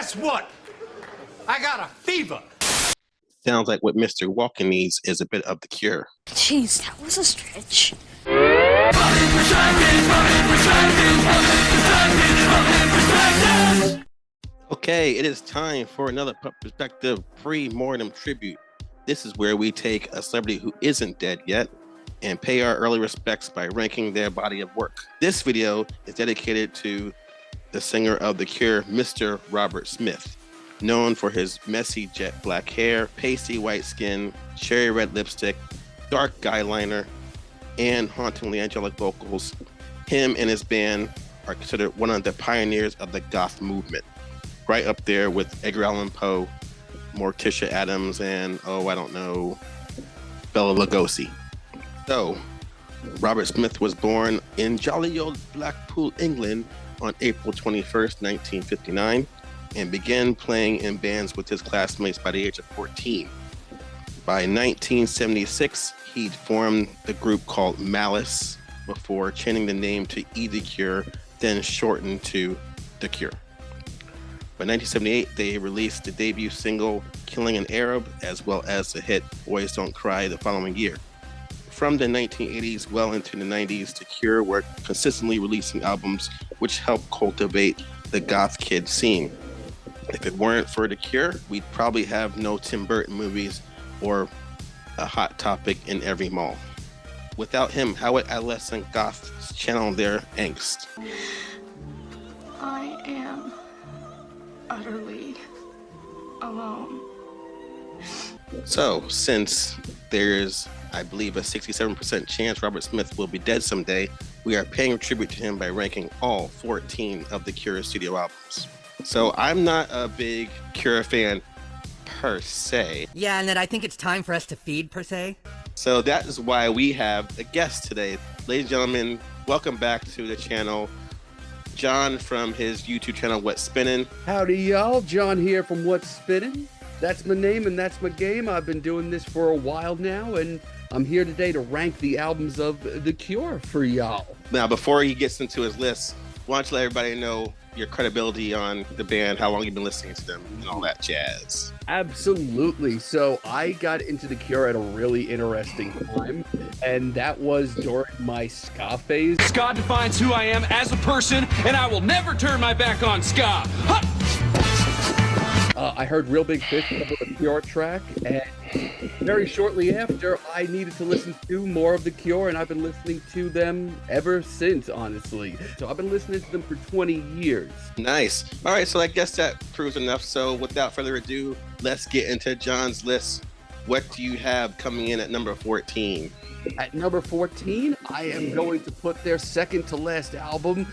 guess what? I got a fever. Sounds like what Mr. Walken needs is a bit of The Cure. Jeez, that was a stretch. Okay, it is time for another Perspective Pre-mortem tribute. This is where we take a celebrity who isn't dead yet and pay our early respects by ranking their body of work. This video is dedicated to the singer of The Cure, Mr. Robert Smith, known for his messy jet black hair, pasty white skin, cherry red lipstick, dark eyeliner, and hauntingly angelic vocals. Him and his band are considered one of the pioneers of the Goth movement, right up there with Edgar Allan Poe, Morticia Adams, and, Bela Lugosi. So, Robert Smith was born in jolly old Blackpool, England on April 21st, 1959, and began playing in bands with his classmates by the age of 14. By 1976, he'd formed the group called Malice before changing the name to The Cure, then shortened to The Cure. By 1978, they released the debut single Killing an Arab, as well as the hit Boys Don't Cry the following year. From the 1980s well into the 90s, The Cure were consistently releasing albums which helped cultivate the goth kid scene. If it weren't for The Cure, we'd probably have no Tim Burton movies or a Hot Topic in every mall. Without him, how would adolescent goths channel their angst? I am utterly alone. So, since there's, I believe, a 67% chance Robert Smith will be dead someday, we are paying tribute to him by ranking all 14 of The Cure's studio albums. So, I'm not a big Cure fan per se. Yeah, and then I think it's time for us to feed, per se. So that is why we have a guest today. Ladies and gentlemen, welcome back to the channel. John from his YouTube channel, What's Spinning. Howdy, y'all. John here from What's Spinning. That's my name and that's my game. I've been doing this for a while now, and I'm here today to rank the albums of The Cure for y'all. Now, before he gets into his list, why don't you let everybody know your credibility on the band, how long you've been listening to them, and all that jazz. Absolutely. So I got into The Cure at a really interesting time, and that was during my ska phase. Ska defines who I am as a person, and I will never turn my back on ska. I heard Real Big Fish cover the Cure track, and very shortly after, I needed to listen to more of The Cure, and I've been listening to them ever since, honestly. So I've been listening to them for 20 years. Nice. All right, so I guess that proves enough. So without further ado, let's get into John's list. What do you have coming in at number 14? At number 14, I am going to put their second to last album,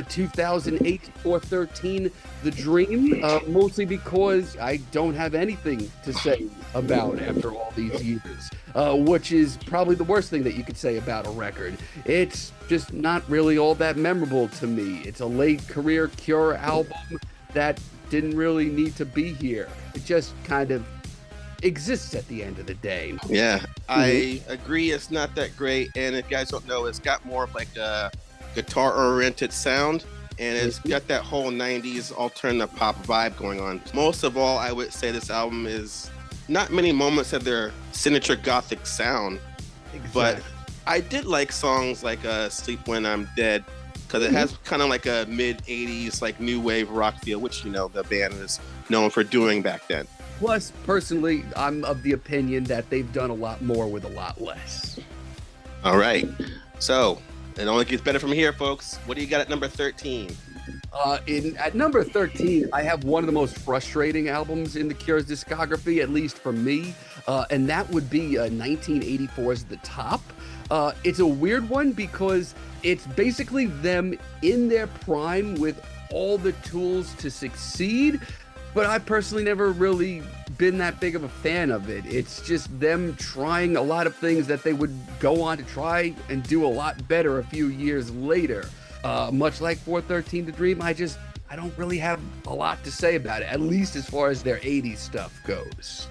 2008 413, The Dream, mostly because I don't have anything to say about after all these years, which is probably the worst thing that you could say about a record. It's just not really all that memorable to me. It's a late career Cure album that didn't really need to be here. It just kind of exists at the end of the day. Yeah, I agree. It's not that great, and if you guys don't know, it's got more of like a guitar-oriented sound, and it's got that whole 90s alternative pop vibe going on. Most of all, I would say this album is not many moments of their signature gothic sound, but I did like songs like Sleep When I'm Dead, because it has kind of like a mid-80s like new wave rock feel, which, you know, the band is known for doing back then. Plus, personally, I'm of the opinion that they've done a lot more with a lot less. All right. So, it only gets better from here, folks. What do you got at number 13? At number 13, I have one of the most frustrating albums in The Cure's discography, at least for me, and that would be 1984's The Top. It's a weird one because it's basically them in their prime with all the tools to succeed, but I personally never really been that big of a fan of it. It's just them trying a lot of things that they would go on to try and do a lot better a few years later. Much like 413 The Dream, I don't really have a lot to say about it, at least as far as their 80s stuff goes.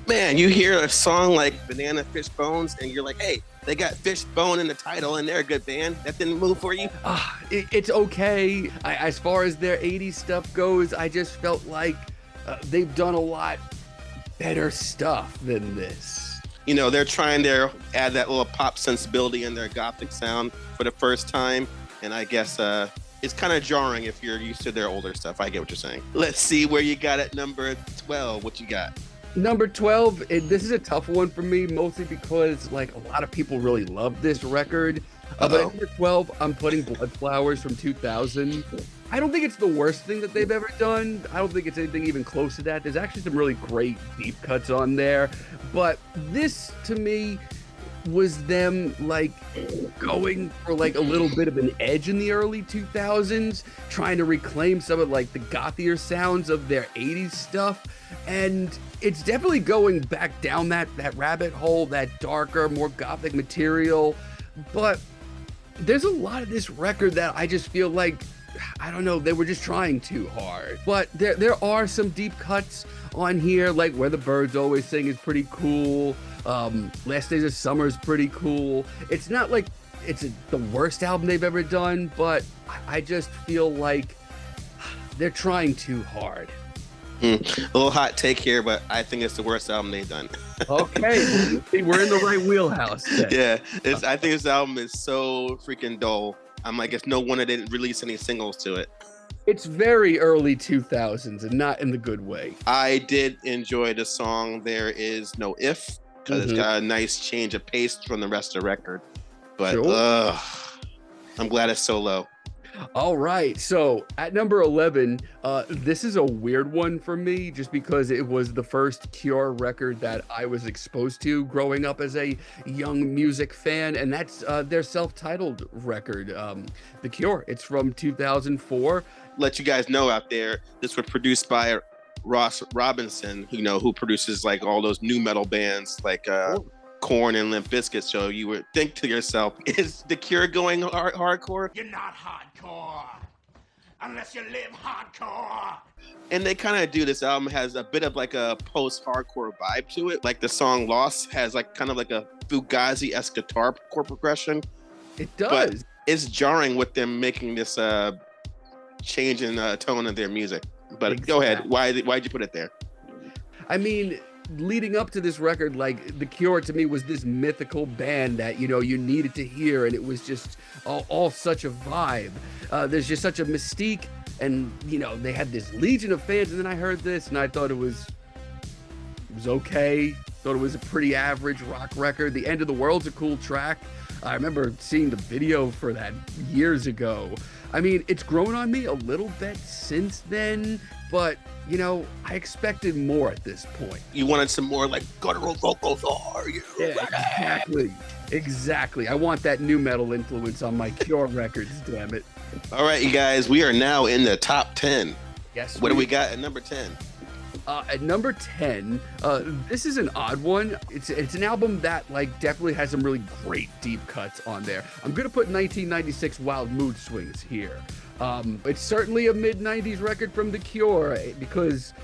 Man, you hear a song like Banana Fish Bones, and you're like, hey, they got Fish Bone in the title, and they're a good band. That didn't move for you? It's okay. As far as their 80s stuff goes, I just felt like they've done a lot better stuff than this. You know, they're trying to add that little pop sensibility in their gothic sound for the first time, and I guess it's kind of jarring if you're used to their older stuff. I get what you're saying. Let's see where you got at number 12. What you got? Number 12, this is a tough one for me, mostly because like a lot of people really love this record. But at number 12, I'm putting Blood Flowers from 2000. I don't think it's the worst thing that they've ever done. I don't think it's anything even close to that. There's actually some really great deep cuts on there. But this, to me, was them like going for like a little bit of an edge in the early 2000s, trying to reclaim some of like the gothier sounds of their 80s stuff. And it's definitely going back down that rabbit hole, that darker, more gothic material. But there's a lot of this record that I just feel like, I don't know, they were just trying too hard. But there are some deep cuts on here, like Where the Birds Always Sing is pretty cool. Last Days of Summer is pretty cool. It's not like it's the worst album they've ever done, but I just feel like they're trying too hard. A little hot take here, but I think it's the worst album they've done. Okay, we're in the right wheelhouse then. Yeah, I think this album is so freaking dull. I'm like, it's no wonder they didn't release any singles to it. It's very early 2000s and not in the good way. I did enjoy the song There Is No If, because it's got a nice change of pace from the rest of the record. But Sure. I'm glad it's so low. All right, so at number 11, this is a weird one for me just because it was the first Cure record that I was exposed to growing up as a young music fan, and that's their self-titled record, The Cure. It's from 2004. Let you guys know out there, this was produced by Ross Robinson, who produces like all those new metal bands like Korn and Limp Bizkit. So you would think to yourself, is The Cure going hardcore? You're not hardcore unless you live hardcore. And they kind of do. This album has a bit of like a post-hardcore vibe to it. Like the song Lost has like kind of like a Fugazi-esque guitar chord progression. It does. But it's jarring with them making this change in tone of their music. But Exactly. Go ahead. Why'd you put it there? I mean, leading up to this record, like The Cure to me was this mythical band that, you needed to hear, and it was just all such a vibe. There's just such a mystique, and, they had this legion of fans, and then I heard this, and I thought it was okay. Thought it was a pretty average rock record. The End of the World's a cool track. I remember seeing the video for that years ago. I mean, it's grown on me a little bit since then, but, I expected more at this point. You wanted some more like guttural vocals, are you? Yeah, exactly. I want that new metal influence on my Cure records, damn it. All right, you guys, we are now in the top 10. Yes. What do we got at number 10? At number 10, this is an odd one. It's an album that definitely has some really great deep cuts on there. I'm gonna put 1996 Wild Mood Swings here. It's certainly a mid-90s record from The Cure because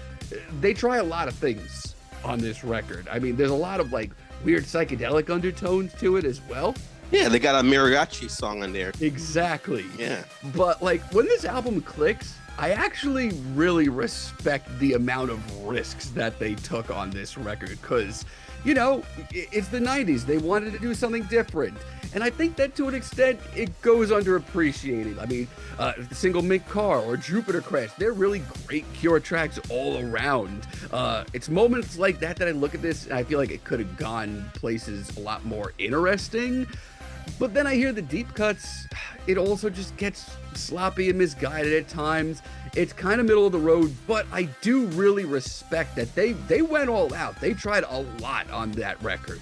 they try a lot of things on this record. I mean, there's a lot of weird psychedelic undertones to it as well. Yeah, they got a mariachi song on there. Exactly. Yeah. But when this album clicks, I actually really respect the amount of risks that they took on this record because, it's the 90s. They wanted to do something different. And I think that to an extent, it goes underappreciated. I mean, Single Mink Car or Jupiter Crash, they're really great Cure tracks all around. It's moments like that I look at this and I feel like it could have gone places a lot more interesting. But then I hear the deep cuts, it also just gets sloppy and misguided at times. It's kind of middle of the road, but I do really respect that they went all out. They tried a lot on that record.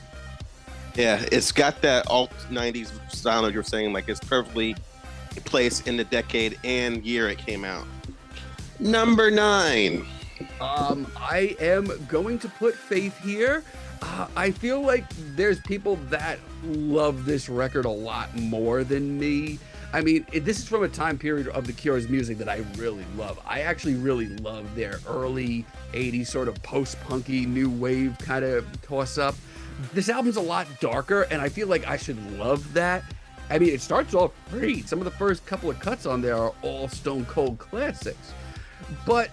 Yeah, it's got that alt 90s style that you're saying, it's perfectly placed in the decade and year it came out. Number 9. I am going to put Faith here. I feel like there's people that love this record a lot more than me. I mean, this is from a time period of The Cure's music that I really love. I actually really love their early 80s sort of post-punky, new wave kind of toss-up. This album's a lot darker, and I feel like I should love that. I mean, it starts off great. Some of the first couple of cuts on there are all stone cold classics. But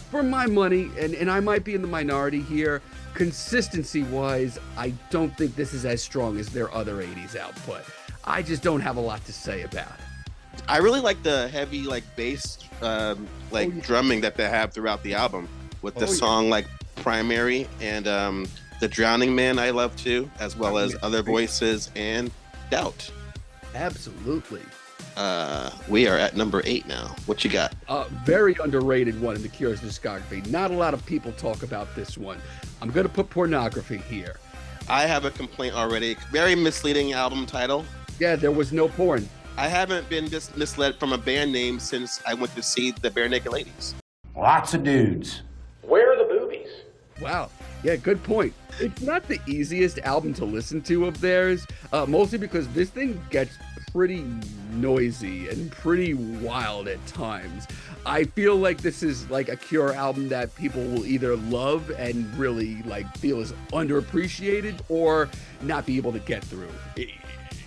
for my money, and I might be in the minority here, consistency-wise, I don't think this is as strong as their other 80s output. I just don't have a lot to say about it. I really like the heavy like bass drumming that they have throughout the album with the song like Primary and The Drowning Man I love too, as well as Other Voices and Doubt. Absolutely. We are at number 8 now. What you got? Very underrated one in The Cure's discography. Not a lot of people talk about this one. I'm going to put Pornography here. I have a complaint already. Very misleading album title. Yeah, there was no porn. I haven't been misled from a band name since I went to see the Bare Naked Ladies. Lots of dudes. Where are the boobies? Wow. Yeah, good point. It's not the easiest album to listen to of theirs, mostly because this thing gets pretty noisy and pretty wild at times. I feel like this is like a Cure album that people will either love and really like feel is underappreciated or not be able to get through.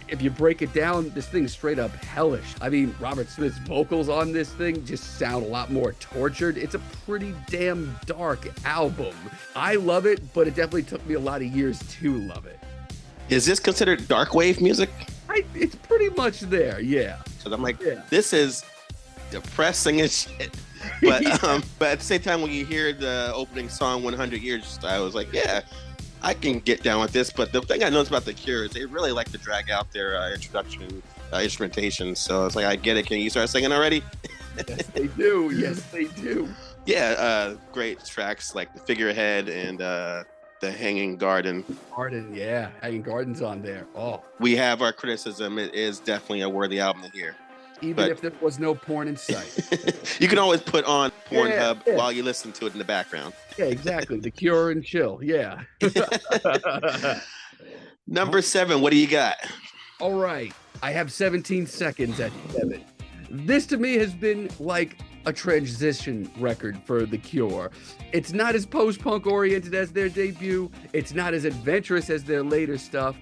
If you break it down, this thing's straight up hellish. I mean, Robert Smith's vocals on this thing just sound a lot more tortured. It's a pretty damn dark album. I love it, but it definitely took me a lot of years to love it. Is this considered dark wave music? It's pretty much there, yeah. So I'm like, this is depressing as shit. But but at the same time, when you hear the opening song 100 Years, I was like, yeah, I can get down with this. But the thing I noticed about The Cure is they really like to drag out their instrumentation. So it's like, I get it. Can you start singing already? Yes, they do. Yes, they do. Yeah, great tracks like The Figurehead and The Hanging Garden. Yeah. Hanging Garden's on there. Oh. We have our criticism. It is definitely a worthy album to hear. Even if there was no porn in sight. You can always put on Pornhub while you listen to it in the background. Yeah, exactly. The Cure and chill. Yeah. Number 7, what do you got? All right. I have 17 seconds at 7. This to me has been like a transition record for The Cure. It's not as post-punk oriented as their debut. It's not as adventurous as their later stuff.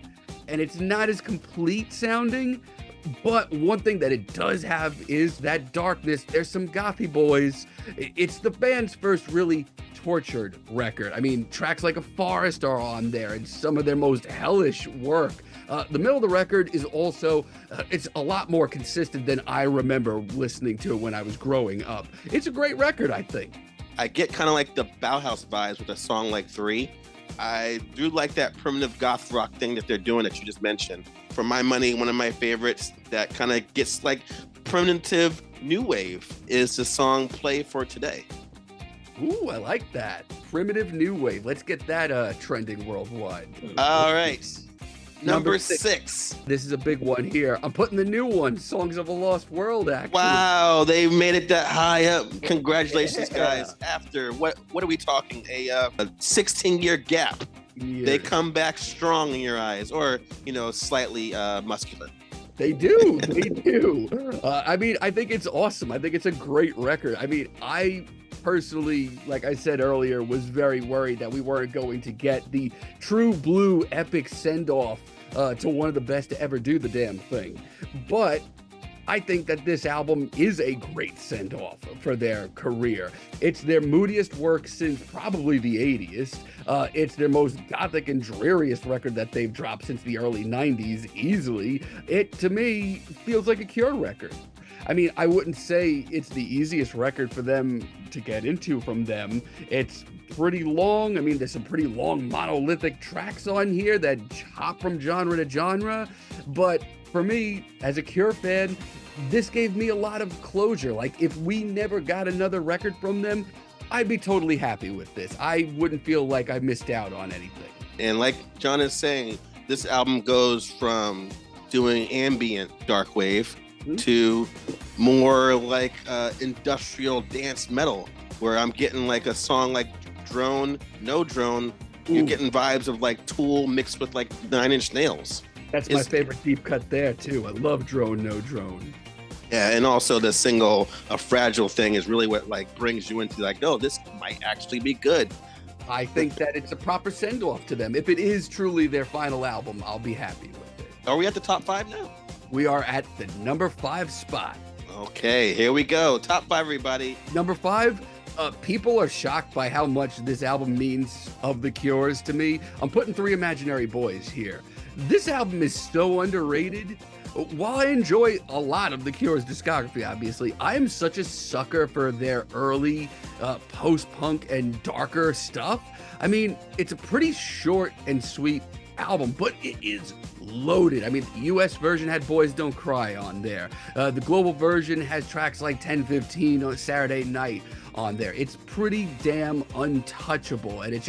And it's not as complete sounding. But one thing that it does have is that darkness. There's some gothy boys. It's the band's first really tortured record. I mean, tracks like A Forest are on there and some of their most hellish work. The middle of the record is also, it's a lot more consistent than I remember listening to it when I was growing up. It's a great record, I think. I get kind of like the Bauhaus vibes with a song like 3. I do like that primitive goth rock thing that they're doing that you just mentioned. For my money, one of my favorites that kind of gets like primitive new wave is the song Play for Today. Ooh, I like that. Primitive new wave. Let's get that trending worldwide. All right. Number 6. This is a big one here. I'm putting the new one, Songs of a Lost World, actually. Wow, they made it that high up. Congratulations, guys. After, what are we talking? A 16-year gap. Yeah. They come back strong in your eyes, or, slightly muscular. They do. They do. I mean, I think it's awesome. I think it's a great record. I mean, I personally, like I said earlier, was very worried that we weren't going to get the true blue epic send-off to one of the best to ever do the damn thing. But I think that this album is a great send-off for their career. It's their moodiest work since probably the 80s. It's their most gothic and dreariest record that they've dropped since the early 90s, easily. It, to me, feels like a Cure record. I mean, I wouldn't say it's the easiest record for them to get into from them. It's pretty long. I mean, there's some pretty long monolithic tracks on here that hop from genre to genre. But for me, as a Cure fan, this gave me a lot of closure. Like, if we never got another record from them, I'd be totally happy with this. I wouldn't feel like I missed out on anything. And like John is saying, this album goes from doing ambient dark wave to more like industrial dance metal, where I'm getting like a song like Drone, No Drone. You're getting vibes of like Tool mixed with like 9 Inch Nails. That's my favorite deep cut there too. I love Drone No Drone. Yeah, and also the single "A Fragile Thing" is really what like brings you into like, oh, this might actually be good. I think that it's a proper send off to them. If it is truly their final album, I'll be happy with it. Are we at the top 5 now? We are at the number 5 spot. Okay, here we go. Top 5, everybody. Number 5. People are shocked by how much this album means of The Cure's to me. I'm putting Three Imaginary Boys here. This album is so underrated. While I enjoy a lot of The Cure's discography, obviously, I am such a sucker for their early post-punk and darker stuff. I mean, it's a pretty short and sweet album, but it is loaded. I mean, the US version had Boys Don't Cry on there. The global version has tracks like 1015 on Saturday Night on there. It's pretty damn untouchable, and it's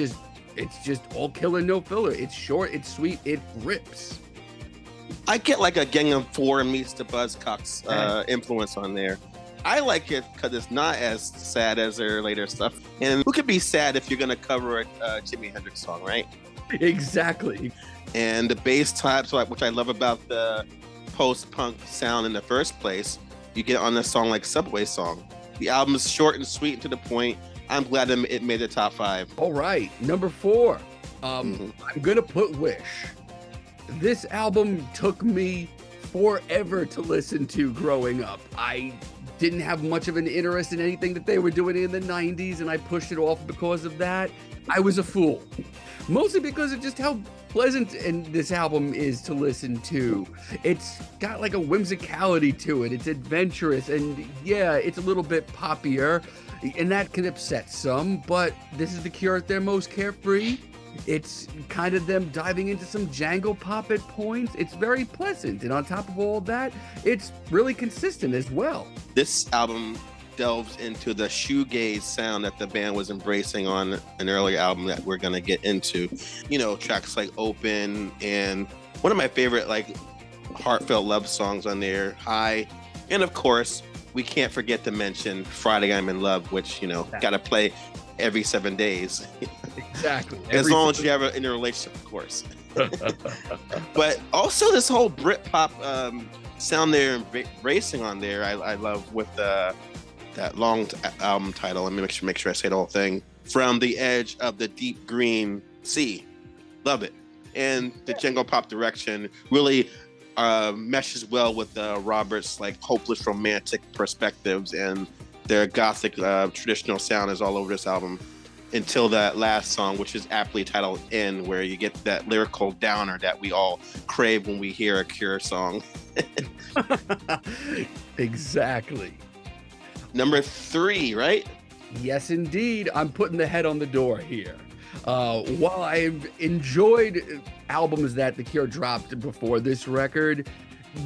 just all killer, no filler. It's short, it's sweet, it rips. I get like a Gang of Four meets the Buzzcocks influence on there. I like it because it's not as sad as their later stuff. And who could be sad if you're going to cover a Jimi Hendrix song, right? Exactly. And the bass types, which I love about the post-punk sound in the first place, you get on a song like Subway Song. The album is short and sweet and to the point. I'm glad it made the top 5. All right, number 4. I'm going to put Wish. This album took me forever to listen to growing up. I didn't have much of an interest in anything that they were doing in the 90s, and I pushed it off because of that. I was a fool. Mostly because of just how pleasant and this album is to listen to. It's got like a whimsicality to it. It's adventurous, and yeah, it's a little bit poppier, and that can upset some, but this is The Cure at their most carefree. It's kind of them diving into some jangle pop at points. It's very pleasant, and on top of all that, it's really consistent as well. This album delves into the shoegaze sound that the band was embracing on an earlier album that we're gonna get into. You know, tracks like Open, and one of my favorite like heartfelt love songs on there, High, and of course we can't forget to mention Friday I'm in Love, which, you know, gotta play every 7 days. Exactly. As long as you have in a relationship, of course. But also this whole Britpop sound they're embracing on there, I love with that long album title. Let me make sure I say the whole thing. From the Edge of the Deep Green Sea. Love it. And the jangle pop direction really meshes well with Robert's like hopeless romantic perspectives, and their gothic traditional sound is all over this album until that last song, which is aptly titled In, where you get that lyrical downer that we all crave when we hear a Cure song. Exactly. Number 3, right? Yes, indeed. I'm putting the head on the door here. While I've enjoyed albums that The Cure dropped before this record,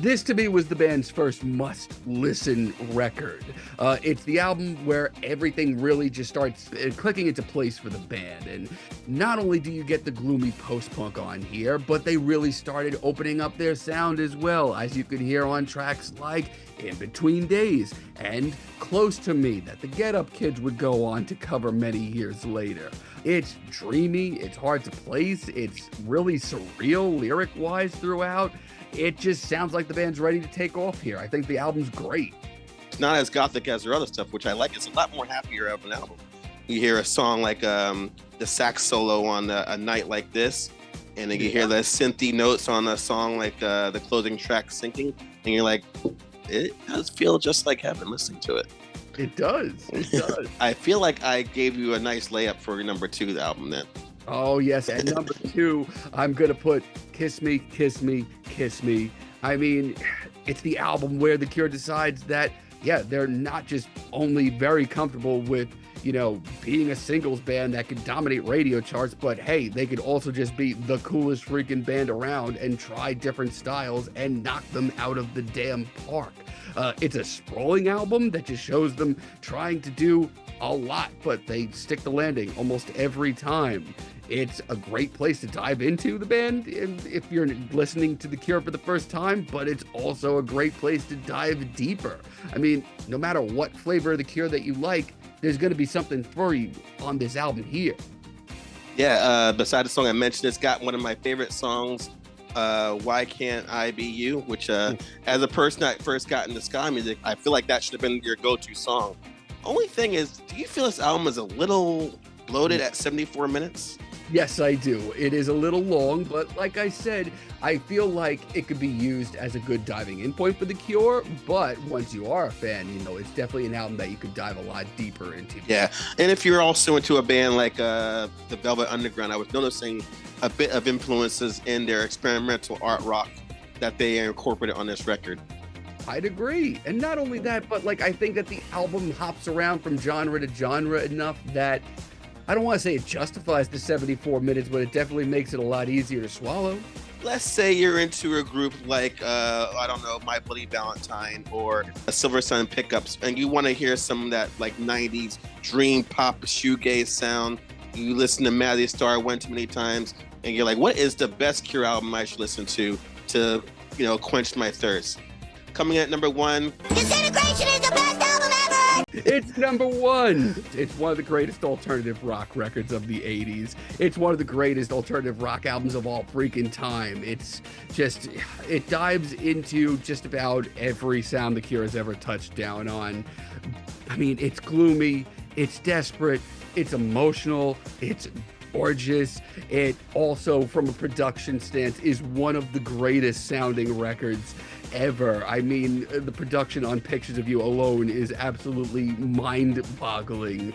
this to me was the band's first must-listen record. It's the album where everything really just starts clicking into place for the band. And not only do you get the gloomy post-punk on here, but they really started opening up their sound as well, as you could hear on tracks like In Between Days and Close to Me, that the Get Up Kids would go on to cover many years later. It's dreamy, it's hard to place, it's really surreal lyric-wise throughout. It just sounds like the band's ready to take off here. I think the album's great. It's not as gothic as their other stuff, which I like. It's a lot more happier of an album. You hear a song like the sax solo on A Night Like This, and then you hear the synthy notes on a song like the closing track Sinking, and you're like, it does feel just like heaven listening to it. It does. It does. I feel like I gave you a nice layup for number 2, the album then. Oh, yes. At number 2, I'm going to put Kiss Me, Kiss Me, Kiss Me. I mean, it's the album where The Cure decides that, yeah, they're not just only very comfortable with, you know, being a singles band that could dominate radio charts, but hey, they could also just be the coolest freaking band around and try different styles and knock them out of the damn park. It's a sprawling album that just shows them trying to do a lot, but they stick the landing almost every time. It's a great place to dive into the band if you're listening to The Cure for the first time, but it's also a great place to dive deeper. I mean, no matter what flavor of The Cure that you like, there's going to be something for you on this album here. Yeah, besides the song I mentioned, it's got one of my favorite songs Why Can't I Be You, which as a person that first got into ska music, I feel like that should have been your go-to song. Only thing is, do you feel this album is a little bloated at 74 minutes? Yes, I do. It is a little long, but like I said, I feel like it could be used as a good diving in point for The Cure, but once you are a fan, you know, it's definitely an album that you could dive a lot deeper into. Yeah, and if you're also into a band like the Velvet Underground, I was noticing a bit of influences in their experimental art rock that they incorporated on this record. I'd agree. And not only that, but like I think that the album hops around from genre to genre enough that I don't want to say it justifies the 74 minutes, but it definitely makes it a lot easier to swallow. Let's say you're into a group like, I don't know, My Bloody Valentine or a Silver Sun Pickups, and you want to hear some of that like 90s dream pop shoegaze sound. You listen to Mazzy Star one too many times, and you're like, what is the best Cure album I should listen to, you know, quench my thirst? Coming in at number 1. Disintegration is the best album ever! It's number 1. It's one of the greatest alternative rock records of the 80s. It's one of the greatest alternative rock albums of all freaking time. It's just, it dives into just about every sound The Cure has ever touched down on. I mean, it's gloomy, it's desperate, it's emotional, it's gorgeous. It also, from a production stance, is one of the greatest sounding records ever. I mean, the production on Pictures of You alone is absolutely mind-boggling.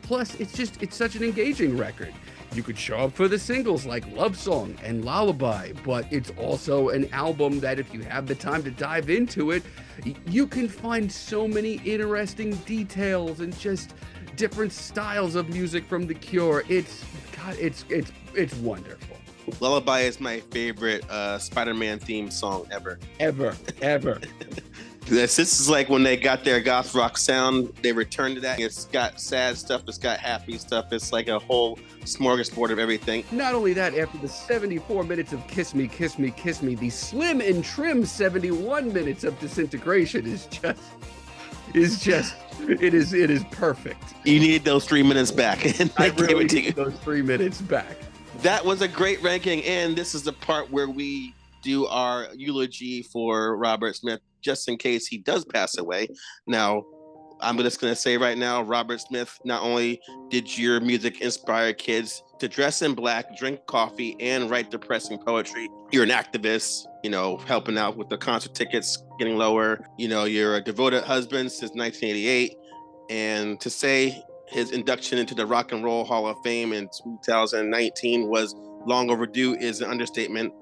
Plus, it's such an engaging record. You could show up for the singles like Love Song and Lullaby, but it's also an album that if you have the time to dive into it, you can find so many interesting details and just different styles of music from The Cure. It's wonderful. Lullaby is my favorite Spider-Man theme song ever. Ever. This is like when they got their goth rock sound, they returned to that. It's got sad stuff, it's got happy stuff. It's like a whole smorgasbord of everything. Not only that, after the 74 minutes of Kiss Me, Kiss Me, Kiss Me, the slim and trim 71 minutes of Disintegration is perfect. You need those 3 minutes back. And I really need those 3 minutes back. That was a great ranking, and this is the part where we do our eulogy for Robert Smith, just in case he does pass away. Now, I'm just going to say right now, Robert Smith, not only did your music inspire kids to dress in black, drink coffee, and write depressing poetry, you're an activist, you know, helping out with the concert tickets getting lower. You know, you're a devoted husband since 1988, and to say his induction into the Rock and Roll Hall of Fame in 2019 was long overdue is an understatement.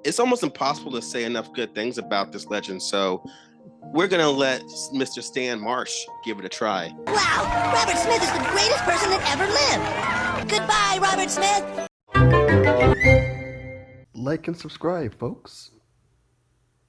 It's almost impossible to say enough good things about this legend, so we're going to let Mr. Stan Marsh give it a try. Wow, Robert Smith is the greatest person that ever lived. Goodbye, Robert Smith. Like and subscribe, folks.